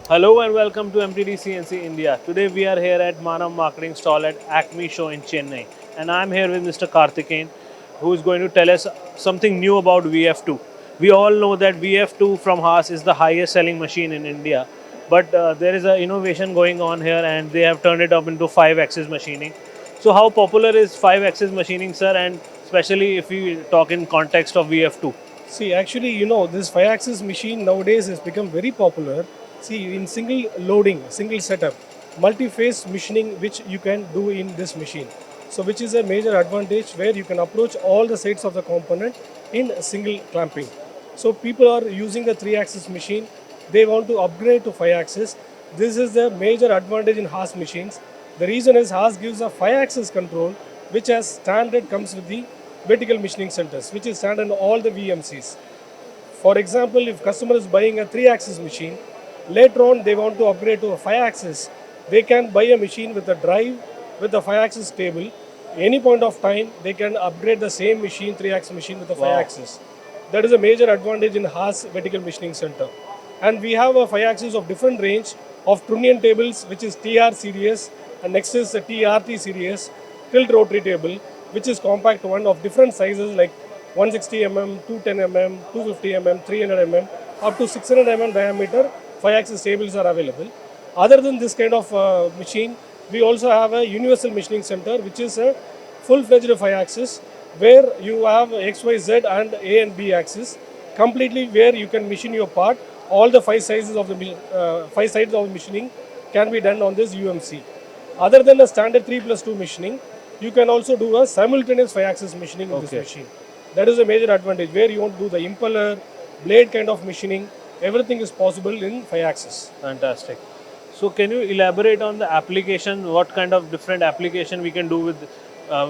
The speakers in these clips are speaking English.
Hello and welcome to MTDCNC India. Today we are here at Manav Marketing stall at ACMEE show in Chennai, and I am here with Mr. Karthikeyan, who is going to tell us something new about VF2. We all know that VF2 from Haas is the highest selling machine in India, but there is an innovation going on here, and they have turned it up into 5-axis machining. So how popular is 5-axis machining, sir, and especially if we talk in context of VF2? See, actually, this 5-axis machine nowadays has become very popular. See, in single loading, single setup, multi-phase machining, which you can do in this machine. So, which is a major advantage where you can approach all the sides of the component in single clamping. So, people are using the 3-axis machine. They want to upgrade to 5-axis. This is the major advantage in Haas machines. The reason is Haas gives a 5-axis control, which as standard comes with the vertical machining centers, which is standard in all the VMCs. For example, if customer is buying a 3-axis machine, later on they want to upgrade to a 5-axis, they can buy a machine with a drive with a 5-axis table. Any point of time, they can upgrade the same machine, 3-axis machine with a Wow. 5-axis. That is a major advantage in Haas vertical machining center. And we have a 5-axis of different range of trunnion tables, which is TR series, and next is the TRT series, tilt rotary table, which is compact one of different sizes like 160 mm, 210 mm, 250 mm, 300 mm, up to 600 mm diameter. 5-axis tables are available. Other than this kind of machine, we also have a universal machining center, which is a full-fledged 5-axis, where you have X, Y, Z and A and B axis, completely where you can machine your part. All the five sides of the machining can be done on this UMC. Other than the standard 3+2 machining, you can also do a simultaneous 5-axis machining in this Okay. machine. That is a major advantage where you want to do the impeller, blade kind of machining. Everything is possible in 5-axis. Fantastic. So can you elaborate on the application? What kind of different application we can do with,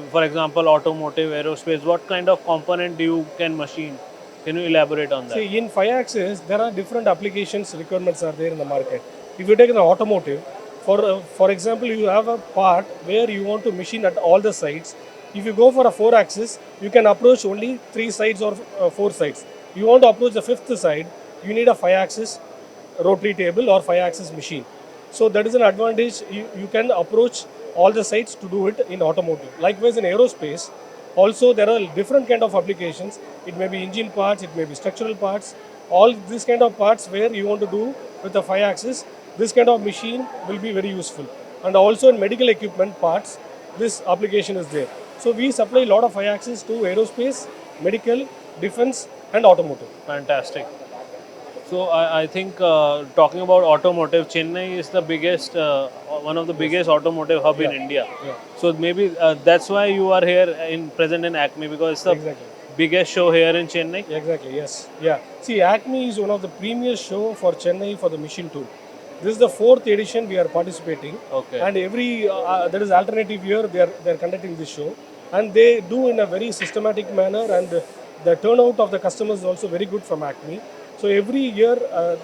for example, automotive, aerospace? What kind of component you can machine? Can you elaborate on that? See, in 5-axis, there are different applications requirements are there in the market. If you take an automotive, for example, you have a part where you want to machine at all the sides. If you go for a 4-axis, you can approach only 3 sides or 4 sides. You want to approach the 5th side, you need a 5-axis rotary table or 5-axis machine. So that is an advantage. You can approach all the sites to do it in automotive. Likewise in aerospace, also there are different kind of applications. It may be engine parts, it may be structural parts. All these kind of parts where you want to do with the 5-axis, this kind of machine will be very useful. And also in medical equipment parts, this application is there. So we supply a lot of 5-axis to aerospace, medical, defense and automotive. Fantastic. So I think talking about automotive, Chennai is the biggest, one of the biggest automotive hub in India. Yeah. So maybe that's why you are here in present in ACME, because it's the Exactly. biggest show here in Chennai. Exactly, yes. Yeah. See, ACME is one of the premier show for Chennai for the machine tool. This is the 4th edition we are participating. Okay. And every, there is alternative year they are conducting this show. And they do in a very systematic manner, and the turnout of the customers is also very good from ACME. So every year,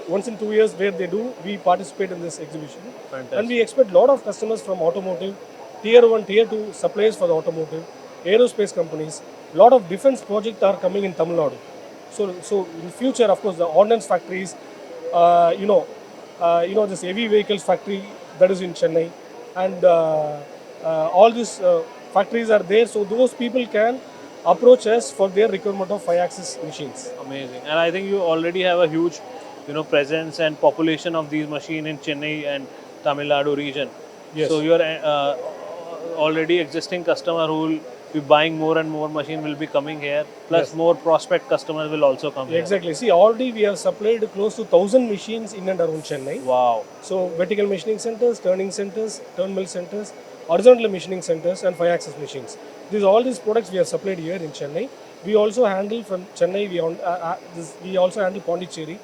once in 2 years where they do, we participate in this exhibition. Fantastic. And we expect a lot of customers from automotive, tier 1, tier 2 suppliers for the automotive, aerospace companies. Lot of defense projects are coming in Tamil Nadu. So in future, of course, the ordnance factories, uh, you know, this heavy vehicles factory that is in Chennai, and all these factories are there. So those people can approach us for their requirement of 5-axis machines. Amazing. And I think you already have a huge, presence and population of these machines in Chennai and Tamil Nadu region. Yes. So your already existing customer who will be buying more and more machine will be coming here. Plus Yes. more prospect customers will also come here. Exactly. See, already we have supplied close to 1,000 machines in and around Chennai. Wow. So vertical machining centers, turning centers, turn mill centers, horizontal machining centers, and 5-axis machines. All these products we have supplied here in Chennai. We also handle from Chennai. We also handle Pondicherry.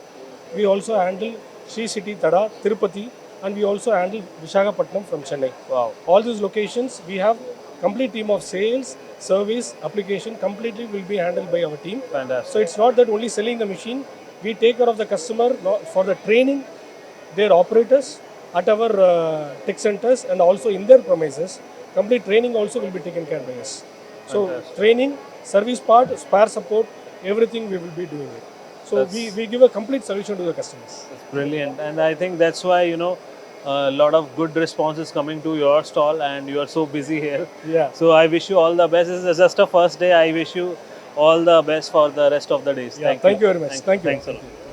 We also handle Sri City, Tada, Tirupati, and we also handle Visakhapatnam from Chennai. Wow. All these locations we have complete team of sales, service, application completely will be handled by our team. Fantastic. So it's not that only selling the machine. We take care of the customer for the training, their operators at our tech centers and also in their premises. Complete training also will be taken care by us. So Fantastic. training, service part, spare support, everything we will be doing it. So we give a complete solution to the customers. That's brilliant, and I think that's why a lot of good response is coming to your stall, and you are so busy here. Yeah. So I wish you all the best. This is just a first day. I wish you all the best for the rest of the days. Yeah. Thank you very much. Thank you. Thanks a Thank lot. you.